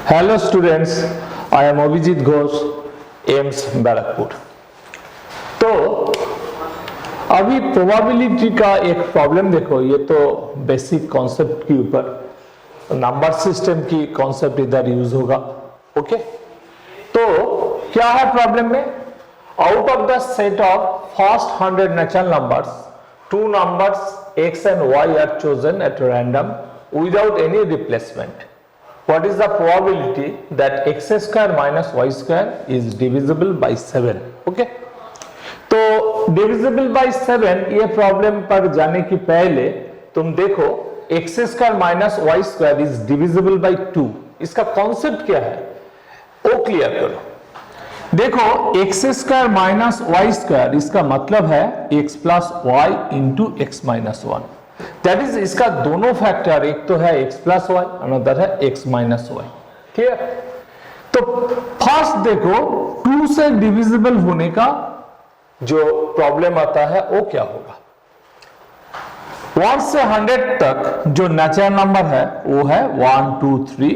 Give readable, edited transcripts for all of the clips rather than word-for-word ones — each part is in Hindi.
Hello students, I am Abhijit Ghosh, AIIMS Barrackpore. तो अभी प्रोबेबिलिटी का एक प्रॉब्लम देखो, ये तो बेसिक कॉन्सेप्ट के ऊपर नंबर सिस्टम की कॉन्सेप्ट इधर यूज होगा। ओके, तो क्या है प्रॉब्लम में? Out of the set of first 100 natural numbers, 2 numbers x and y are chosen at random without any replacement. What is the probability that x square minus y square is divisible by 7? Okay, तो divisible by 7 ये प्रॉब्लम पर जाने की पहले तुम देखो x square minus y square is divisible by 2, इसका कॉन्सेप्ट क्या है वो क्लियर करो। देखो x square minus y square, इसका मतलब है x plus y into x minus one. That is इसका दोनों फैक्टर, एक तो है x प्लस वाई, अनदर है x माइनस वाई। क्लियर? तो फर्स्ट देखो 2 से डिविजिबल होने का जो प्रॉब्लम आता है वो क्या होगा। 1 से 100 तक जो नेचुरल नंबर है वो है 1 2 3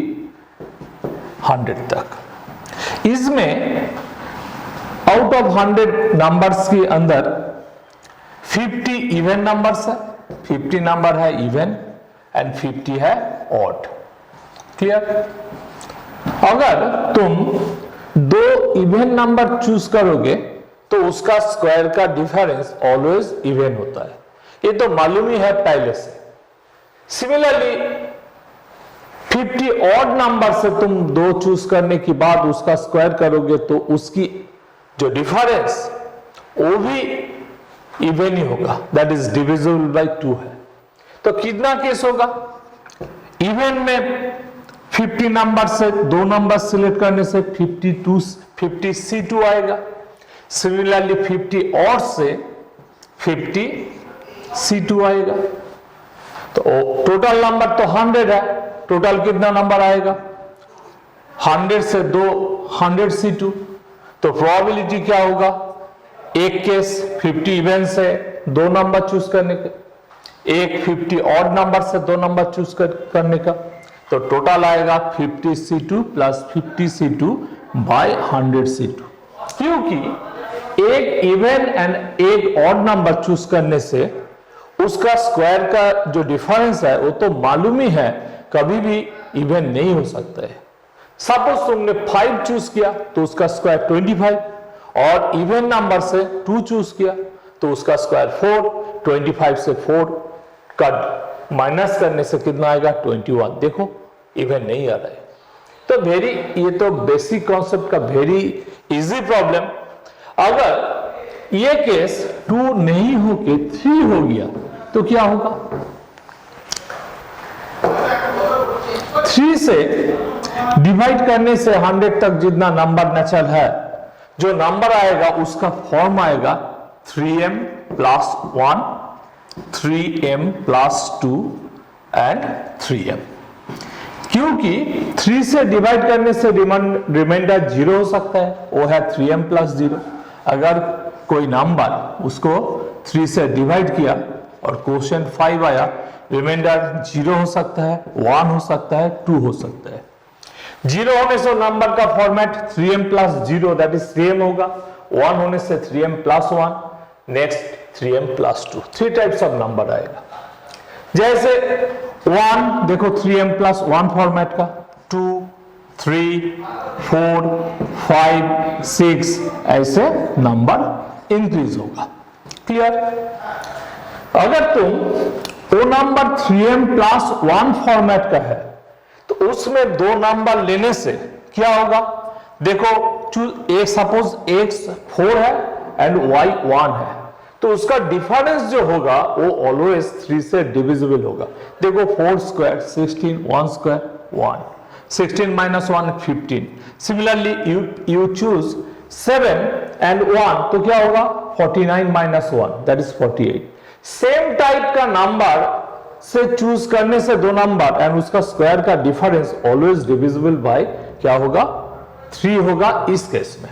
100 तक। इसमें आउट ऑफ 100 नंबर्स के अंदर 50 इवन नंबर्स है, 50 नंबर है इवन एंड 50 है ऑड। क्लियर? अगर तुम 2 इवन नंबर चूज करोगे तो उसका स्क्वायर का डिफरेंस ऑलवेज इवन होता है, ये तो मालूम ही है पहले से। सिमिलरली 50 ऑड नंबर से तुम 2 चूज करने के बाद उसका स्क्वायर करोगे तो उसकी जो डिफरेंस वो भी इवन ही होगा, दैट इज डिविजिबल बाय 2 है। तो कितना केस होगा? इवन में 50 नंबर से 2 नंबर सिलेक्ट करने से 50 C2 आएगा। सिमिलरली 50 ऑड से 50 C2 आएगा। तो टोटल नंबर तो 100 है, टोटल कितना नंबर आएगा? 100 से 2 100 C2। तो प्रोबेबिलिटी क्या होगा? एक केस 50 इवन से 2 नंबर चूज करने का, एक 50 ऑड नंबर से 2 नंबर चूज करने का, तो टोटल आएगा 50 C2 plus 50 C2 bye 100 C2। क्योंकि एक इवन एंड एक ऑड नंबर चूज करने से उसका स्क्वायर का जो डिफरेंस है वो तो मालूम ही है, कभी भी इवन नहीं हो सकता है। सपोज तुमने 5 चूज किया तो उसका स्क्वायर 25, और इवन नंबर से 2 चूज किया तो उसका स्क्वायर 4, 25 से 4 का माइनस करने से कितना आएगा? 21। देखो इवन नहीं आ रहा है। तो ये तो बेसिक कॉन्सेप्ट का वेरी इजी प्रॉब्लम। अगर ये केस 2 नहीं होके 3 हो गया तो क्या होगा? 3 से डिवाइड करने से 100 तक जितना नंबर नेचुरल है, जो नंबर आएगा उसका फॉर्म आएगा 3m plus 1, 3m plus 2 and 3m। क्योंकि 3 से डिवाइड करने से रिमाइंडर 0 हो सकता है, वो है 3m प्लस 0। अगर कोई नंबर उसको 3 से डिवाइड किया और क्वोशिएंट 5 आया, रिमाइंडर 0 हो सकता है, 1 हो सकता है, 2 हो सकता है। 0 होने से नंबर का format 3m plus 0 that is 3m होगा, 1 होने से 3m plus 1, next 3m plus 2। 3 types of number आएगा। जैसे 1 देखो 3m प्लस 1 फॉर्मेट का, 2 3 4 5 6 ऐसे नंबर इंक्रीज होगा। क्लियर? अगर तुम वो नंबर 3m प्लस 1 फॉर्मेट का है तो उसमें 2 नंबर लेने से क्या होगा? देखो सपोज x 4 है एंड y 1 है, तो उसका डिफरेंस जो होगा वो ऑलवेज 3 से डिविजिबल होगा। देखो 4 square 16, 1 square 1, 16 minus 1 15। Similarly you choose 7 and 1 तो क्या होगा? 49 minus 1 that is 48। Same type का नंबर से चूज करने से 2 नंबर एंड उसका स्क्वायर का डिफरेंस ऑलवेज डिविजिबल बाय क्या होगा? 3 होगा इस केस में।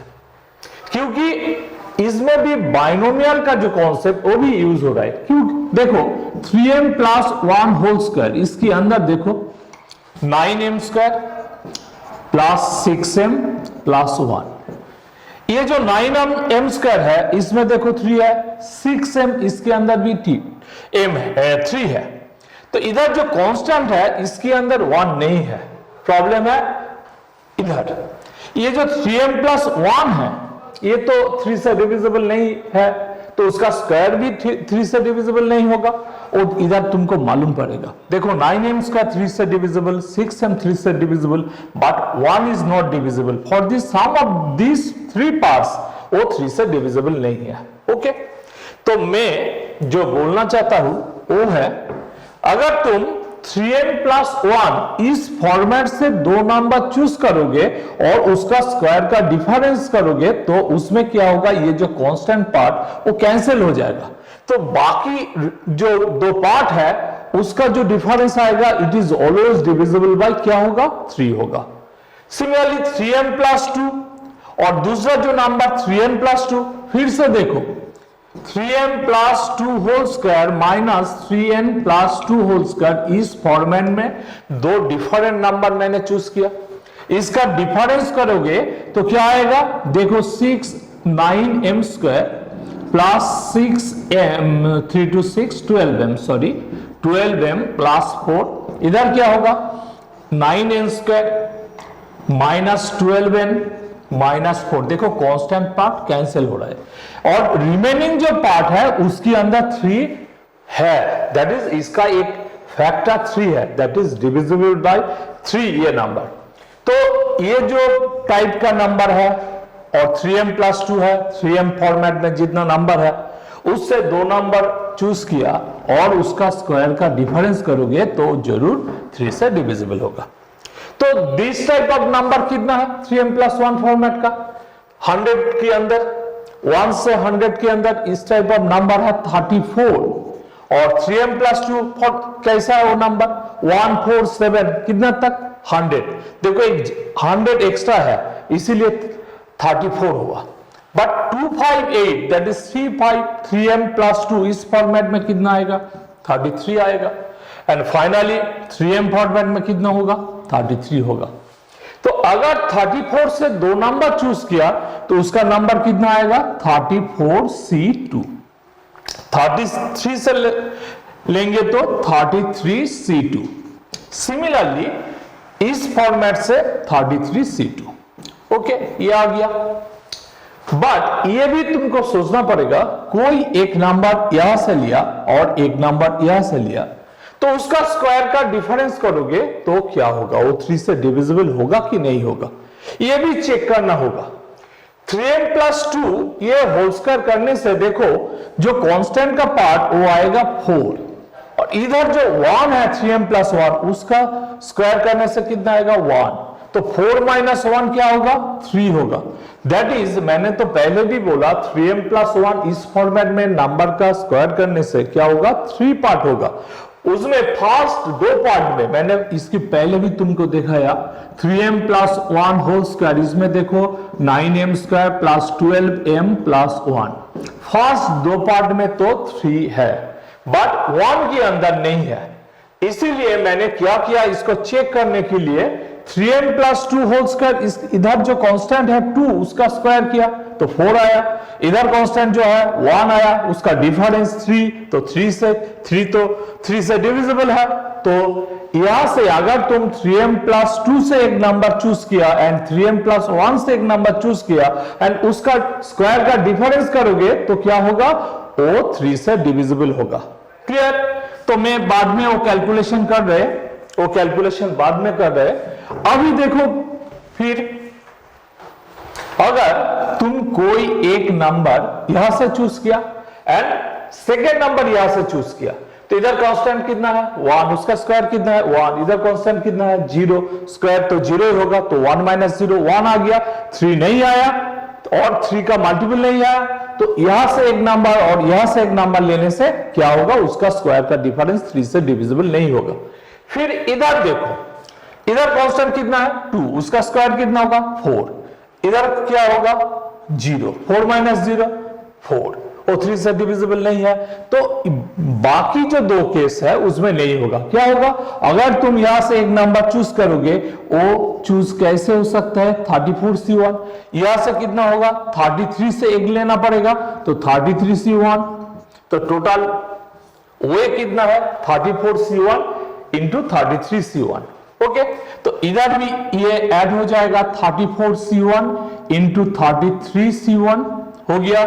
क्योंकि इसमें भी बाइनोमियल का जो कॉन्सेप्ट वो भी यूज हो रहा है। क्यों? देखो 3m प्लस 1 होल स्क्वायर, इसके अंदर देखो 9m square plus 6m plus 1। ये जो 9m स्क्वायर है इसमें देखो 3 है, 6m इसके अंदर भी m है 3 है, तो इधर जो कांस्टेंट है इसके अंदर 1 नहीं है। प्रॉब्लम है इधर ये जो 3m प्लस 1 है ये तो 3 से डिविजिबल नहीं है, तो उसका स्क्वायर भी 3 से डिविजिबल नहीं होगा, और इधर तुमको मालूम पड़ेगा। देखो 9m स्क्वायर 3 से डिविजिबल, 6m 3 से divisible, but 1 is not divisible. For the sum of this 3 parts वो 3 से डिविजिबल नहीं है। ओके, तो मैं जो बोलना चाहता हूं वो है, अगर तुम 3m प्लस 1 इस फॉर्मेट से दो नंबर चूज करोगे और उसका स्क्वायर का डिफरेंस करोगे तो उसमें क्या होगा, ये जो कांस्टेंट पार्ट वो कैंसिल हो जाएगा, तो बाकी जो दो पार्ट है उसका जो डिफरेंस आएगा it is always divisible by क्या होगा, 3 होगा। सिमिलरली 3m प्लस 2 और दूसरा जो नंबर 3n प्लस 2, फिर से देखो 3m plus 2 whole square minus 3n plus 2 whole square, इस फॉर्मेट में दो डिफरेंट नंबर मैंने चूज किया, इसका डिफरेंस करोगे तो क्या आएगा, देखो 9m square plus 6m 3 to 6 12m sorry 12m plus 4, इधर क्या होगा 9n square minus 12n minus 4। देखो कांस्टेंट पार्ट कैंसिल हो रहा है और रिमेनिंग जो पार्ट है उसके अंदर 3 है, दैट इज इसका एक फैक्टर 3 है, दैट इज डिविजिबल बाय 3 ये नंबर। तो ये जो टाइप का नंबर है और 3m प्लस 2 है, 3m फॉर्मेट में जितना नंबर है उससे दो नंबर चूज किया और उसका स्क्वायर का डिफरेंस करोगे तो जरूर 3 से डिविजिबल होगा। तो दिस टाइप ऑफ नंबर कितना है 3m प्लस 1 फॉर्मेट का, 100 के अंदर, 1 से 100 के अंदर इस टाइप ऑफ नंबर है 34, और 3m प्लस 2 कैसा है वो नंबर 147 कितना तक 100, देखो एक 100 एक्स्ट्रा है इसीलिए 34 हुआ, but 258 that is 3m plus 2 इस फॉर्मेट में कितना आएगा 33 आएगा, एंड फाइनली 3m फॉर्मेट में कितना होगा 33 होगा। तो अगर 34 से दो नंबर चूज किया तो उसका नंबर कितना आएगा 34C2, 33 से लेंगे तो 33C2, सिमिलरली इस फॉर्मेट से 33C2। ओके, ये आ गया, बट ये भी तुमको सोचना पड़ेगा, कोई एक नंबर यहां से लिया और एक नंबर यहां से लिया तो उसका स्क्वायर का डिफरेंस करोगे तो क्या होगा, वो 3 से डिविजिबल होगा कि नहीं होगा, ये भी चेक करना होगा। 3m प्लस 2 ये होल स्क्वायर करने से देखो जो कांस्टेंट का पार्ट वो आएगा 4, और इधर जो 1 है 3m प्लस 1 उसका स्क्वायर करने से कितना आएगा 1, तो 4 माइनस 1 क्या होगा 3 होगा। दैट इज मैंने तो पहले भी बोला 3m प्लस 1 इस फॉर्मेट में नंबर का स्क्वायर करने से क्या होगा 3 पार्ट होगा, उसमें फर्स्ट दो पार्ट में मैंने इसकी पहले भी तुमको दिखाया 3m प्लस 1 होल स्क्वायर, इसमें देखो 9m square plus 12m plus 1, first दो पार्ट में तो 3 है बट 1 के अंदर नहीं है, इसीलिए मैंने क्या किया इसको चेक करने के लिए 3m प्लस 2 होल स्क्वायर, इधर जो कांस्टेंट है 2 उसका स्क्वायर किया तो 4 आया, इधर कांस्टेंट जो है 1 आया उसका डिफरेंस 3, तो 3 से डिविजिबल है, तो यहां से अगर तुम 3m प्लस 2 से एक नंबर चूज किया एंड 3m प्लस 1 से एक नंबर चूज किया एंड उसका स्क्वायर का डिफरेंस करोगे तो क्या होगा वो 3 से डिविजिबल होगा। क्लियर? तो मैं बाद में वो कैलकुलेशन बाद में कर रहे। अभी देखो फिर अगर तुम कोई एक नंबर यहां से चूज किया एंड सेकेंड नंबर यहां से चूज किया तो इधर कांस्टेंट कितना है 1, उसका स्क्वायर कितना है 1, इधर कांस्टेंट कितना है 0, स्क्वायर तो 0 ही होगा, तो 1 माइनस 0 1 आ गया, 3 नहीं आया और 3 का मल्टीपल नहीं आया, तो यहां से एक नंबर और यहां से एक नंबर लेने से क्या होगा उसका स्क्वायर का डिफरेंस 3 से डिविजिबल नहीं होगा। फिर इधर देखो, इधर कांस्टेंट कितना है 2, उसका स्क्वायर कितना होगा 4, इधर क्या होगा 0, 4 माइनस 0 4, वो 3 से डिविजिबल नहीं है, तो बाकी जो 2 केस है उसमें नहीं होगा। क्या होगा, अगर तुम यहां से एक नंबर चूज करोगे, वो चूज कैसे हो सकता है 34C1, यहां से कितना होगा 33 से एक लेना पड़ेगा, तो 33C1, तो टोटल वे कितना है 34C1 इंटू 33C1। ओके, तो इधर भी ये ऐड हो जाएगा 34C1 इंटू 33C1 हो गया,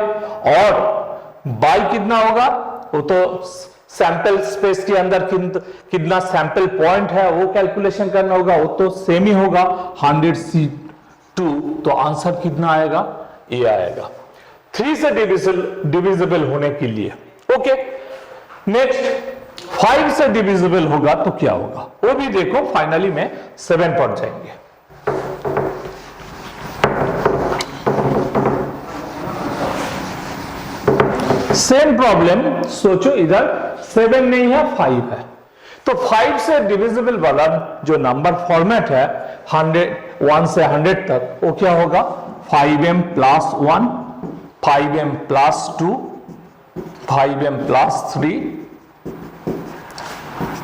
और बाई कितना होगा, वो तो सैंपल स्पेस के अंदर कितना सैंपल पॉइंट है वो कैलकुलेशन करना होगा, वो तो सेम ही होगा 100C2, तो आंसर कितना आएगा, ये आएगा 3 से डिविजिबल होने के लिए। ओके, नेक्स्ट 5 से डिविजिबल होगा तो क्या होगा, वो भी देखो, फाइनली में 7 पढ़ जाएंगे। सेम प्रॉब्लम सोचो, इधर 7 नहीं है 5 है, तो 5 से डिविजिबल वाला जो नंबर फॉर्मेट है 1 से 100 तक, वो क्या होगा 5m + 1, 5m + 2, 5m + 3,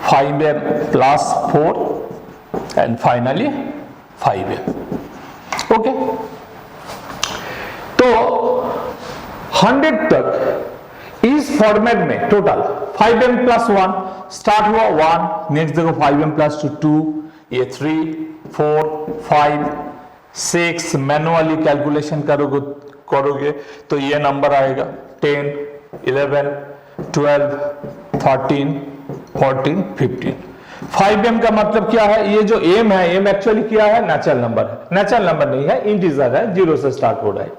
5m + 4 and finally 5m। Okay, तो 100 तक इस फॉर्मेट में टोटल 5m + 1 स्टार्ट हुआ 1, नेक्स्ट देखो 5m + 2, ये 3, 4, 5, 6, मैनुअली कैलकुलेशन करोगे तो ये नंबर आएगा 10, 11, 12, 13, 14, 15। 5m का मतलब क्या है, ये जो m है, m एक्चुअली क्या है, नेचुरल नंबर है, नेचुरल नंबर नहीं है, इंटीजर है, 0 से स्टार्ट हो रहा है।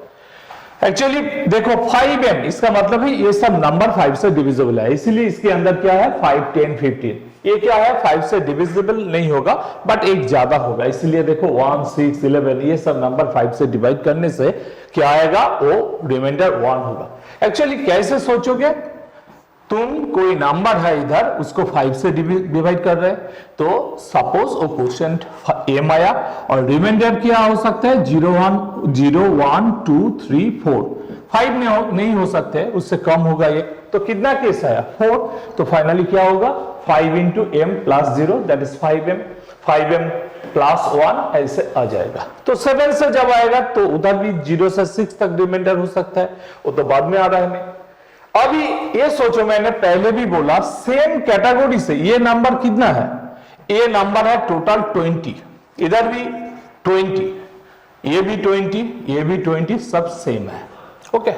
एक्चुअली देखो 5m, इसका मतलब है ये सब नंबर 5 से डिविजिबल है, इसीलिए इसके अंदर क्या है 5, 10, 15, ये क्या है 5 से डिविजिबल नहीं होगा, बट एक ज्यादा होगा, इसलिए देखो 1, 6, 11, ये सब नंबर 5 से डिवाइड करने से क्या आएगा, वो रिमाइंडर 1 होगा। एक्चुअली कैसे सोचोगे, तुम कोई नंबर है इधर, उसको 5 से डिवाइड कर रहे हैं, तो सपोज वो क्वेश्चन m आया और रिमाइंडर क्या हो सकता है 0, 1, 2, 3, 4, 5 नहीं हो सकते, उससे कम होगा ये, तो कितना केस आया 4, तो फाइनली क्या होगा 5 into m + 0 that is 5m, 5m + 1 ऐसे आ जाएगा। तो 7 से जब आएगा तो उधर भी 0 से 6 तक रिमाइंडर हो सकता है, वो तो बाद में आ रहा है। अभी ये सोचो, मैंने पहले भी बोला सेम कैटेगरी से ये नंबर कितना है, ये नंबर है टोटल 20, इधर भी 20, ये भी 20, ये भी 20, सब सेम है। ओके,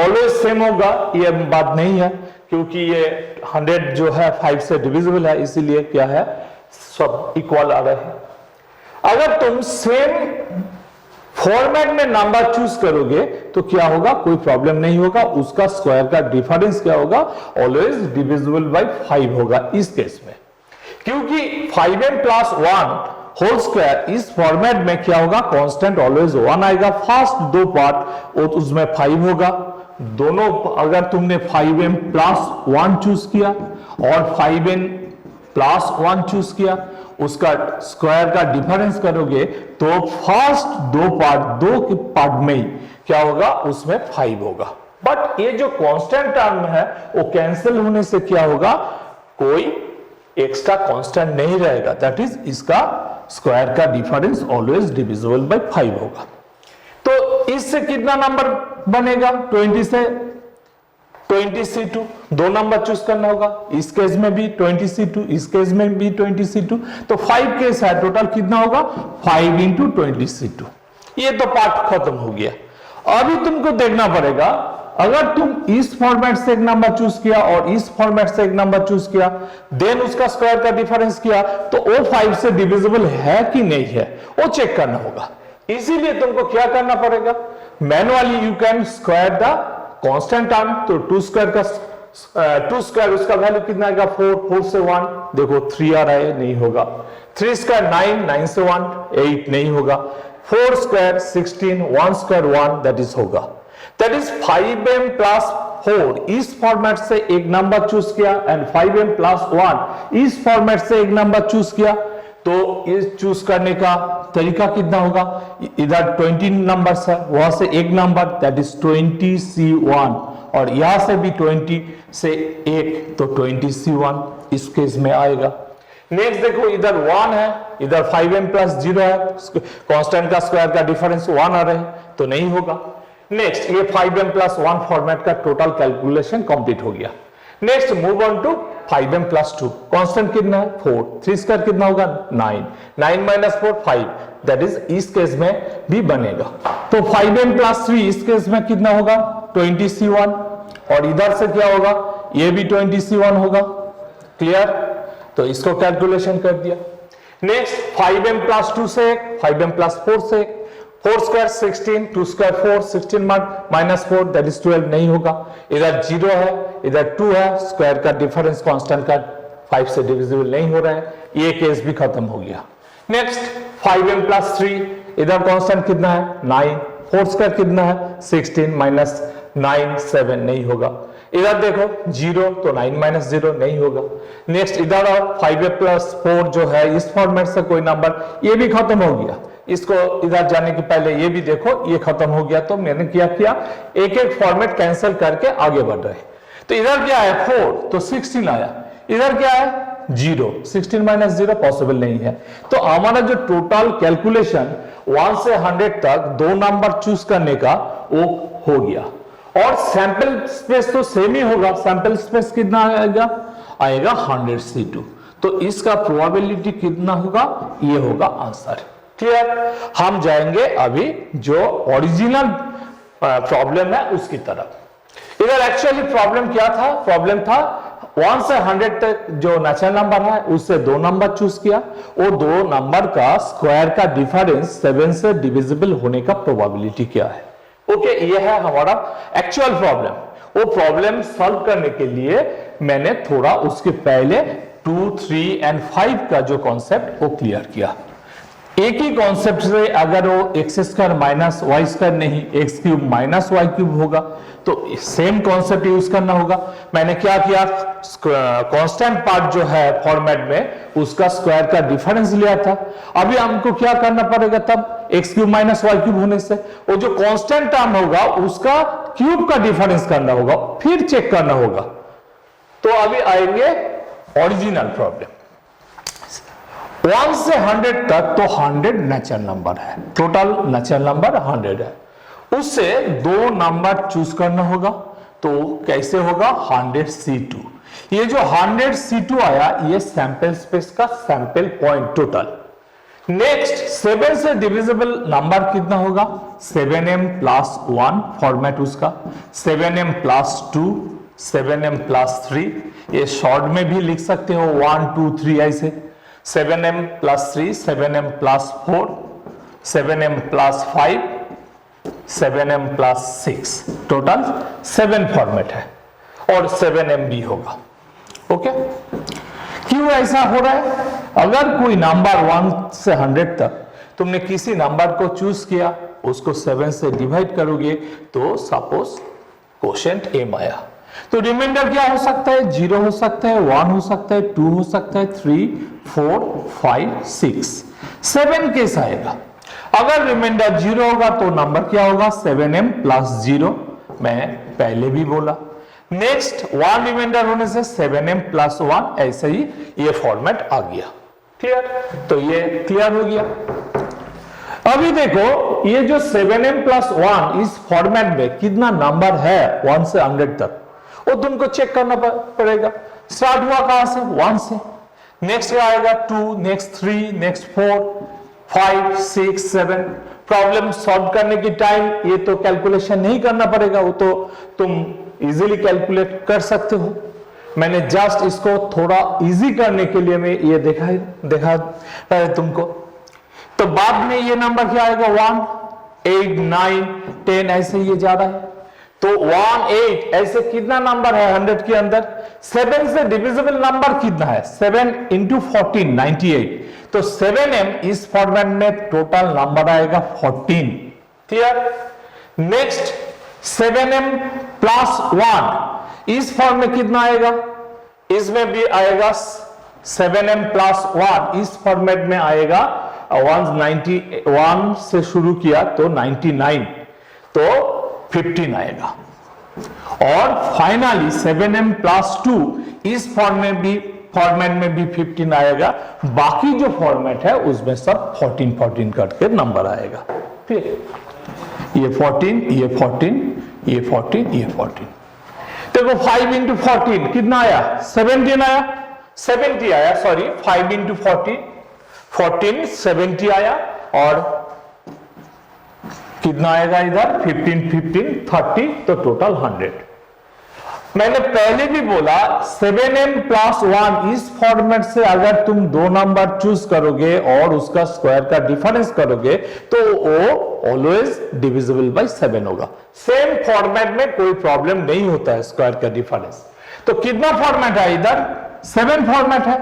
ऑलवेज सेम होगा ये बात नहीं है, क्योंकि ये 100 जो है 5 से डिविजिबल है, इसीलिए क्या है सब इक्वल आ रहे हैं। अगर तुम सेम फॉर्मेट में नंबर चूज करोगे तो क्या होगा, कोई प्रॉब्लम नहीं होगा, उसका स्क्वायर का डिफरेंस क्या होगा, ऑलवेज डिविजिबल बाय 5 होगा इस केस में, क्योंकि 5m + 1 होल स्क्वायर इस फॉर्मेट में क्या होगा, कांस्टेंट ऑलवेज 1 आएगा, फर्स्ट 2 पार्ट वो उसमें 5 होगा, दोनों अगर तुमने 5m + 1 चूज किया और 5n + 1 चूज किया, उसका स्क्वायर का डिफरेंस करोगे तो फर्स्ट 2 पार्ट में ही क्या होगा, उसमें 5 होगा, बट ये जो कांस्टेंट टर्म है वो कैंसिल होने से क्या होगा, कोई एक्स्ट्रा कांस्टेंट नहीं रहेगा, दैट इज इसका स्क्वायर का डिफरेंस ऑलवेज डिविजिबल बाय 5 होगा। तो इससे कितना नंबर बनेगा, 20 से 20C2, 2 नंबर चूज करना होगा, इस केस में भी 20C2, इस केस में भी 20C2, तो 5 केस है, टोटल कितना होगा 5 इंटू 20C2। ये तो पार्ट खत्म हो गया। अभी तुमको देखना पड़ेगा, अगर तुम इस फॉर्मेट से एक नंबर चूज किया और इस फॉर्मेट से एक नंबर चूज किया, देन उसका स्क्वायर का डिफरेंस किया, तो वो 5 से डिविजिबल है कि नहीं है वो चेक करना होगा। इसीलिए तुमको क्या करना पड़ेगा, manually you can square the constant term, तो 2 स्क्वायर उसका वैल्यू कितना आएगा 4, 4 से 1 देखो 3 आ रहा है, नहीं होगा, 3 स्क्वायर 9, 9 से 1 8 नहीं होगा, 4 स्क्वायर 16, 1 स्क्वायर 1 दैट इज होगा, दैट इज 5m + 4 इस फॉर्मेट से एक नंबर चूज किया एंड 5m + 1 इस फॉर्मेट से एक नंबर चूज किया, तो इस चूज करने का तरीका कितना होगा, इधर 20 नंबर्स है, वहां से एक नंबर दैट इज 20C1 और यहां से भी 20 से 1 तो 20C1 इस केस में आएगा। नेक्स्ट देखो इधर 1 है, इधर 5m प्लस 0 है, कांस्टेंट का स्क्वायर का डिफरेंस 1 आ रहा है तो नहीं होगा। नेक्स्ट ये 5m प्लस 1 फॉर्मेट का टोटल कैलकुलेशन कंप्लीट हो गया। Next move on to 5m plus 2, constant कितना है 4, 3 स्क्वायर कितना होगा 9, 9 माइनस 4 5, दैट इज इस केस में भी बनेगा। तो 5m प्लस 3 इस केस में कितना होगा 20C1 और इधर से क्या होगा ये भी 20C1 होगा। क्लियर, तो इसको कैलकुलेशन कर दिया। नेक्स्ट 5m प्लस 2 से 5m प्लस 4 से 4 square 16, 2 square 4, 16 minus 4 that is 12 नहीं होगा। इधर 0 है, इधर 2 है, स्क्वायर का डिफरेंस कांस्टेंट का 5 से डिविजिबल नहीं हो रहा है, ये केस भी खत्म हो गया। नेक्स्ट 5m प्लस 3, इधर कांस्टेंट कितना है 9, 4 स्क्वायर कितना है 16 माइनस 9 7 नहीं होगा। इधर देखो 0 तो 9 माइनस 0 नहीं होगा। नेक्स्ट इधर और 5m प्लस 4 जो है इस फॉर्मेट से कोई नंबर ये भी खत्म हो गया। इसको इधर जाने के पहले ये भी देखो ये खत्म हो गया, तो मैंने क्या किया एक एक फॉर्मेट कैंसिल करके आगे बढ़ रहे। तो इधर क्या है 4 तो 16 आया, इधर क्या है 0, 16 माइनस 0 पॉसिबल नहीं है। तो हमारा जो टोटल कैलकुलेशन 1 से 100 तक दो नंबर चूज करने का वो हो गया। और सैंपल स्पेस तो सेम ही होगा, सैंपल स्पेस कितना आएगा 100C2, तो इसका प्रोबेबिलिटी कितना होगा ये होगा आंसर। क्लियर, हम जाएंगे अभी जो ओरिजिनल प्रॉब्लम है उसकी तरफ। इधर एक्चुअली प्रॉब्लम क्या था, प्रॉब्लम था 1 से 100 तक जो नेचुरल नंबर है उससे दो नंबर चूज किया, वो दो नंबर का स्क्वायर का डिफरेंस 7 से डिविजिबल होने का प्रोबेबिलिटी क्या है। ओके, ये है हमारा एक्चुअल प्रॉब्लम। वो प्रॉब्लम सॉल्व करने के लिए मैंने थोड़ा उसके पहले 2, 3 एंड 5 का जो कॉन्सेप्ट वो क्लियर किया। एक ही कॉन्सेप्ट से अगर वो x square minus y square नहीं x cube minus y cube होगा तो सेम कॉन्सेप्ट यूज करना होगा। मैंने क्या किया कांस्टेंट पार्ट जो है फॉर्मेट में उसका स्क्वायर का डिफरेंस लिया था। अभी हमको क्या करना पड़ेगा तब x cube minus y cube होने से वो जो कांस्टेंट टर्म होगा उसका क्यूब का डिफरेंस करना होगा, फिर चेक करना होगा। तो अभी आएंगे ओरिजिनल प्रॉब्लम। 1 से 100 तक तो 100 नेचुरल नंबर है, टोटल नेचुरल नंबर 100 है, उससे दो नंबर चूज करना होगा। तो कैसे होगा 100C2, ये जो 100C2 आया ये सैंपल स्पेस का सैंपल पॉइंट टोटल। नेक्स्ट 7 से डिविजिबल नंबर कितना होगा 7m प्लस 1 फॉर्मेट उसका, 7m प्लस 2, 7m प्लस 3, ये शॉर्ट में भी लिख सकते हो 1 2 3 ऐसे, 7m plus 3, 7m plus 4, 7m plus 5, 7m plus 6, total 7 format है और 7m भी होगा। ओके, क्यों ऐसा हो रहा है? अगर कोई नंबर 1 से 100 तक तुमने किसी नंबर को चूज किया उसको 7 से डिवाइड करोगे तो सपोज कोशेंट m आया, तो रिमाइंडर क्या हो सकता है 0 हो सकता है, 1 हो सकता है, 2 हो सकता है, 3 4 5 6 7 केस आएगा। अगर रिमाइंडर 0 होगा तो नंबर क्या होगा 7m प्लस 0, मैं पहले भी बोला। नेक्स्ट 1 रिमाइंडर होने से 7m प्लस 1, ऐसे ही ये फॉर्मेट आ गया। क्लियर, तो ये क्लियर हो गया। अभी देखो ये जो 7m प्लस 1 इस फॉर्मेट में कितना नंबर है 1 से 100 तक वो तुमको चेक करना पड़ेगा। स्टार्ट हुआ कहां से 1 से, नेक्स्ट आएगा 2, नेक्स्ट 3, नेक्स्ट 4 5 6 7। प्रॉब्लम सॉल्व करने की टाइम ये तो कैलकुलेशन नहीं करना पड़ेगा, वो तो तुम इजीली कैलकुलेट कर सकते हो। मैंने जस्ट इसको थोड़ा इजी करने के लिए मैं ये देखा पहले तुमको। तो बाद में ये नंबर क्या आएगा 1 8 9 10 ऐसे ये जा रहा है। तो 1 8 ऐसे कितना नंबर है 100 के अंदर, 7 से डिविजिबल नंबर कितना है 7 इंटू 14 98। तो 7m इस फॉर्मेट में टोटल नंबर आएगा 14। क्लियर, नेक्स्ट 7m प्लस 1 इस फॉर्म में कितना आएगा, इसमें भी आएगा 7m प्लस 1 इस फॉर्मेट में आएगा 191 से शुरू किया तो 99 तो 15 आएगा। और फाइनली 7m प्लस 2 इस फॉर्मेट में भी 15 आएगा, बाकी जो फॉर्मेट है उसमें सब 14 14 करके नंबर आएगा। ठीक, ये 14, ये 14, ये 14, ये 14। देखो 5 इंटू 14 कितना आया? 17 आया, 70 आया, सॉरी 5 इंटू 14 70 आया, और कितना आएगा इधर? 15 15 30, तो टोटल 100। मैंने पहले भी बोला 7m प्लस 1 इस फॉर्मेट से अगर तुम दो नंबर चूज करोगे और उसका स्क्वायर का डिफरेंस करोगे तो वो ऑलवेज डिविजिबल बाय 7 होगा। सेम फॉर्मेट में कोई प्रॉब्लम नहीं होता है स्क्वायर का डिफरेंस। तो कितना फॉर्मेट है इधर? 7 फॉर्मेट है।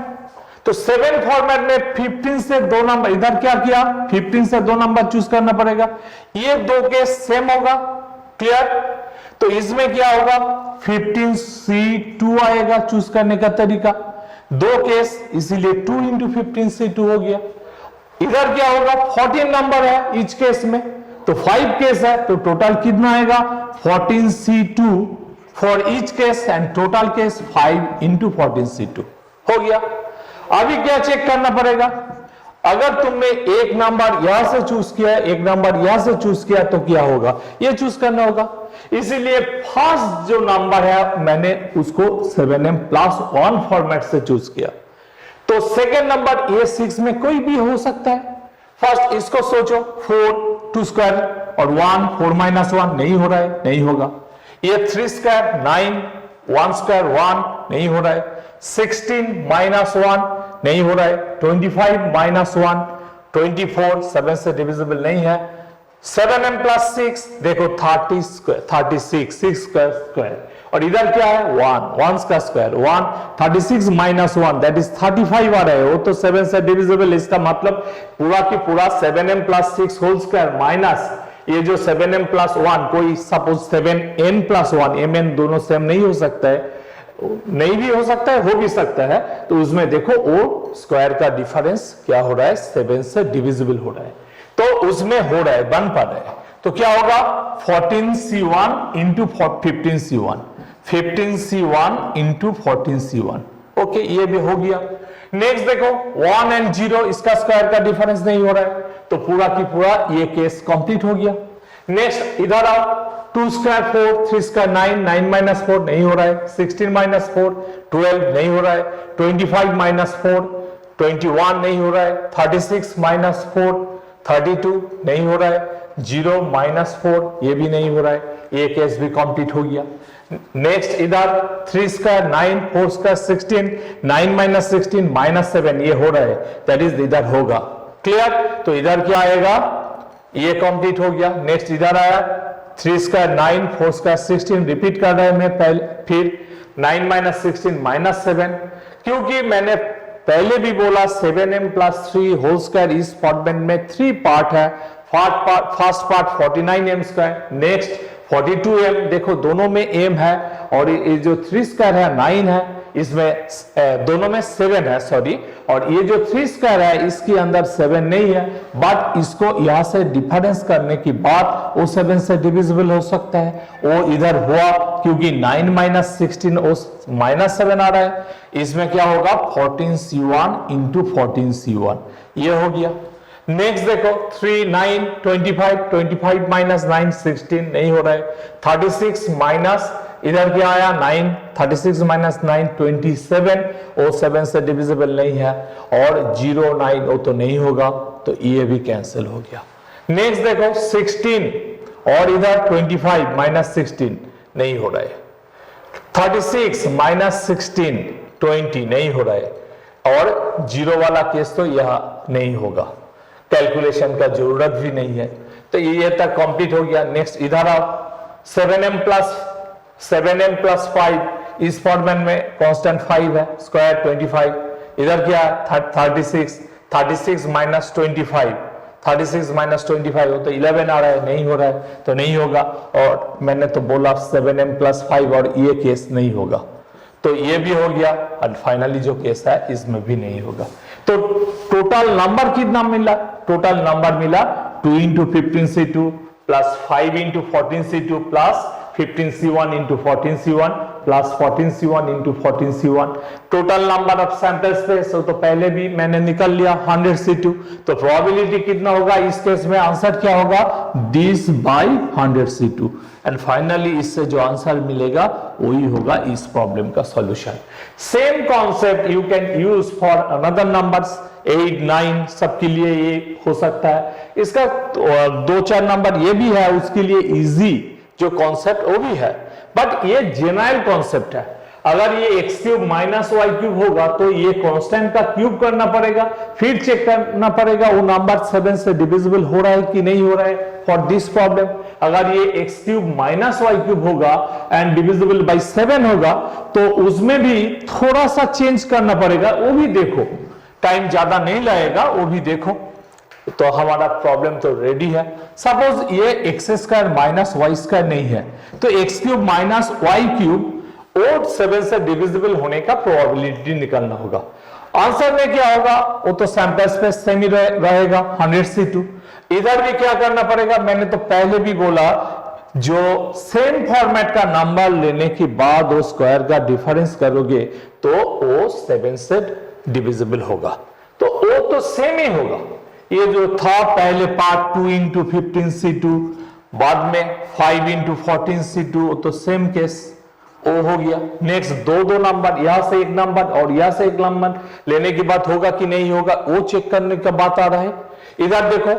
तो 7 फॉर्मेट में 15 से दो नंबर, इधर क्या किया? 15 से दो नंबर चूज करना पड़ेगा। ये दो केस सेम होगा, क्लियर? तो इसमें क्या होगा? 15C2 आएगा चूज करने का तरीका, दो केस, इसीलिए 2 इंटू 15C2 हो गया। इधर क्या होगा? 14 नंबर है ईच केस में, तो 5 केस है, तो टोटल कितना आएगा? 14C2 for each case and total case 5 into 14C2 हो गया। अभी क्या चेक करना पड़ेगा? अगर तुमने एक नंबर यहां से चूज किया, एक नंबर यहां से चूज किया, तो क्या होगा? ये चूज करना होगा। इसीलिए फर्स्ट जो नंबर है मैंने उसको 7m प्लस 1 फॉर्मेट से चूज किया। तो सेकेंड नंबर A6 में कोई भी हो सकता है। फर्स्ट इसको सोचो, 4 2 स्क्वायर और 1 4 माइनस 1 नहीं हो रहा है, नहीं होगा। ये 3 स्क्वायर 9 1 स्क्वायर 1 नहीं हो रहा है। 16 माइनस 1 नहीं हो रहा है। 25 माइनस 1 24 7 से डिविजिबल नहीं है। 7m प्लस 6 देखो 30 स्क्वायर 36 6 स्क्वायर और इधर क्या है? 1 का स्क्वायर 1 36 माइनस 1 दैट इज 35 आ रहा है, वो तो 7 से डिविजिबल। इसका मतलब पूरा की पूरा 7m plus 6 whole square minus ये जो 7m प्लस 1, कोई सपोज 7n प्लस 1, mn दोनों सेम नहीं हो सकता है, नहीं भी हो सकता है, हो भी सकता है। तो उसमें देखो वो स्क्वायर का डिफरेंस क्या हो रहा है? 7 से डिविजिबल हो रहा है, तो उसमें हो रहा है, बन पा रहा है। तो क्या होगा? 14C1 into 15C1, 15C1 into 14C1। Okay, ये भी हो गया। नेक्स्ट देखो 1 एंड 0 इसका स्क्वायर का डिफरेंस नहीं हो रहा है, तो पूरा की पूरा ये केस कंप्लीट हो गया। नेक्स्ट इधर आओ, 2 स्क्वायर 4 3 स्क्वायर 9 9 माइनस 4 नहीं हो रहा है। 16 माइनस 4 12 नहीं हो रहा है। 25 माइनस 4 21 नहीं हो रहा है। 36 माइनस 4 32 नहीं हो रहा है। 0 माइनस 4 ये भी नहीं हो रहा है, ये केस भी कंप्लीट हो गया। नेक्स्ट इधर 3 स्क्वायर 9 4 स्क्वायर 16 9 माइनस 16 माइनस 7 ये हो रहा है, दैट इज इधर होगा, क्लियर? तो इधर क्या आएगा? ये कंप्लीट हो गया। नेक्स्ट इधर आया 3 स्क्वायर 9 4 स्क्वायर 16, रिपीट कर रहा है मैं पहले, फिर 9 माइनस 16 माइनस 7, क्योंकि मैंने पहले भी बोला 7m प्लस 3 होल स्क्वायर इस फॉर्मेट में 3 पार्ट है। First part 49m square, next 42m, देखो दोनों में m है, और ये जो 3 स्क्वायर है 9 है, इसमें दोनों में 7 है, सॉरी, और ये जो 3 स्क्वायर है इसके अंदर 7 नहीं है, बट इसको यहां से डिफरेंस करने के बाद वो 7 से डिविजिबल हो सकता है। वो इधर हुआ क्योंकि 9 माइनस 16 माइनस 7 आ रहा है। इसमें क्या होगा? 14C1 इंटू 14C1 ये हो गया। नेक्स्ट देखो 3 9 25 25 माइनस 9 16 नहीं हो रहा है। 36 माइनस इधर क्या आया? 9 36 माइनस 9 27, वो 7 से डिविजिबल नहीं है, और 0 9 वो तो नहीं होगा, तो ये भी कैंसिल हो गया। नेक्स्ट देखो 16 और इधर 25 माइनस 16 नहीं हो रहा है। 36 माइनस 16 20 नहीं हो रहा है, और 0 वाला केस तो यह नहीं होगा, कैलकुलेशन का जरूरत भी नहीं है। तो ये तक कंप्लीट हो गया। नेक्स्ट इधर आओ 7m प्लस 5 इस फॉर्मेट में कांस्टेंट 5 है, स्क्वायर 25, इधर क्या 36 माइनस 25 36 माइनस 25 हो तो 11 आ रहा है, नहीं हो रहा है, तो नहीं होगा। और मैंने तो बोला 7m प्लस 5 और ये केस नहीं होगा, तो ये भी हो गया। और फाइनली जो केस है इसमें भी नहीं होगा। तो टोटल नंबर कितना मिला? टोटल नंबर मिला 2 into 15C2 plus 5 into 14C2 plus 15C1 into 14C1 plus 14C1 into 14C1 total number of sample space तो पहले भी मैंने निकल लिया 100C2 तो प्रोबेबिलिटी कितना होगा इस केस में आंसर क्या होगा this by 100C2 and finally इससे जो आंसर मिलेगा वही होगा इस प्रॉब्लम का solution same concept you can use for another numbers 8 9 सबके लिए ये हो सकता है इसका 2-4 नंबर ये भी है उसके लिए इजी जो कॉन्सेप्ट वो भी है बट ये जेनरल कॉन्सेप्ट है अगर ये x cube minus y cube होगा तो ये कांस्टेंट का क्यूब करना पड़ेगा फिर चेक करना पड़ेगा वो नंबर 7 से डिविजिबल हो रहा है कि नहीं हो रहा है फॉर दिस प्रॉब्लम अगर ये x cube minus y cube होगा एंड डिविजिबल बाय 7 होगा तो उसमें भी थोड़ा सा चेंज करना पड़ेगा वो भी देखो टाइम ज्यादा नहीं लगेगा वो भी देखो तो हमारा प्रॉब्लम तो रेडी है सपोज ये x square minus y square नहीं है तो x cube minus y cube और 7 से डिविजिबल होने का प्रोबेबिलिटी निकालना होगा आंसर में क्या होगा वो तो सैंपल स्पेस सेम ही रहेगा 100C2 इधर भी क्या करना पड़ेगा मैंने तो पहले भी बोला जो सेम फॉर्मेट का नंबर लेने के बाद वो स्क्वायर का डिफरेंस करोगे तो वो 7 से डिविजिबल होगा तो वो तो सेम ही होगा ये जो था पहले पार्ट 2 इंटू 15C2 बाद में 5 इंटू 14C2 तो सेम केस वो हो गया नेक्स्ट दो नंबर यहां से एक नंबर और यहां से एक नंबर लेने की बात होगा कि नहीं होगा वो चेक करने का बात आ रहा है इधर देखो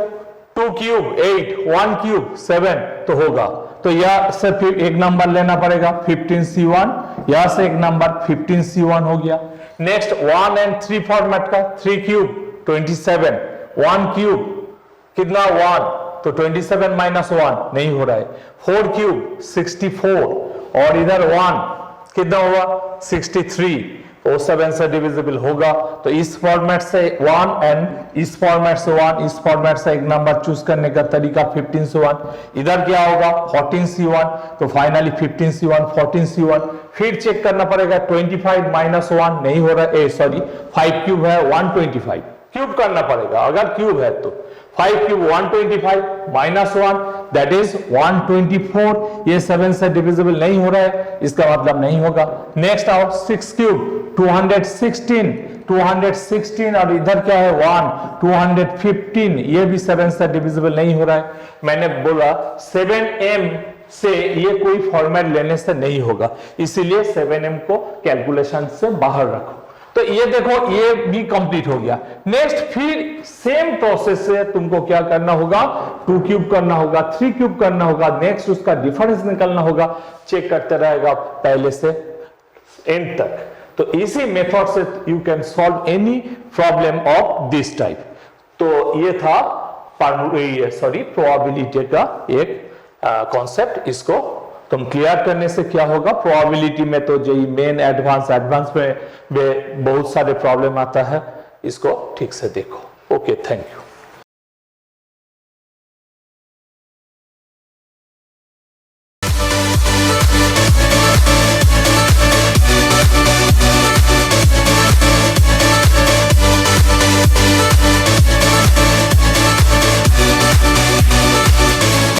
2 क्यूब 8 1 क्यूब 7 तो होगा तो यहां से फिर एक नंबर लेना पड़ेगा 15C1 यहां से एक नंबर 15C1 हो गया नेक्स्ट 1 एंड 3 फॉर्मेट का 3 क्यूब 27 1 क्यूब कितना 1 तो 27 माइनस 1 नहीं हो रहा है 4 क्यूब 64 और इधर 1 कितना हुआ 63 वो 7 से डिविजिबल होगा तो इस फॉर्मेट से 1 एंड इस फॉर्मेट से 1 इस फॉर्मेट से एक नंबर चूज करने का तरीका 15 से 1 इधर क्या होगा 14C1 तो फाइनली 15C1 14C1 फिर चेक करना पड़ेगा 25 माइनस 1 नहीं हो रहा है सॉरी 5 क्यूब है 125 क्यूब करना पड़ेगा अगर क्यूब है तो 5 क्यूब 125 माइनस 1 दैट इज 124 ये 7 से डिविजिबल नहीं हो रहा है इसका मतलब नहीं होगा नेक्स्ट आओ 6 क्यूब 216 और इधर क्या है 1 215 ये भी 7 से डिविजिबल नहीं हो रहा है मैंने बोला 7m से ये कोई फॉर्मेट लेने से नहीं होगा इसीलिए 7m को कैलकुलेशन से बाहर रखो तो ये देखो ये भी कंप्लीट हो गया नेक्स्ट फिर सेम प्रोसेस से तुमको क्या करना होगा 2 क्यूब करना होगा 3 क्यूब करना होगा नेक्स्ट उसका डिफरेंस निकालना होगा चेक करते रहेगा पहले से एंड तक तो इसी मेथड से you can solve any problem of this type तो ये था प्रोबेबिलिटी का एक कॉन्सेप्ट इसको तुम क्लियर करने से क्या होगा प्रोबेबिलिटी में तो जो मेन एडवांस में बहुत सारे प्रॉब्लम आता है इसको ठीक से देखो ओके थैंक यू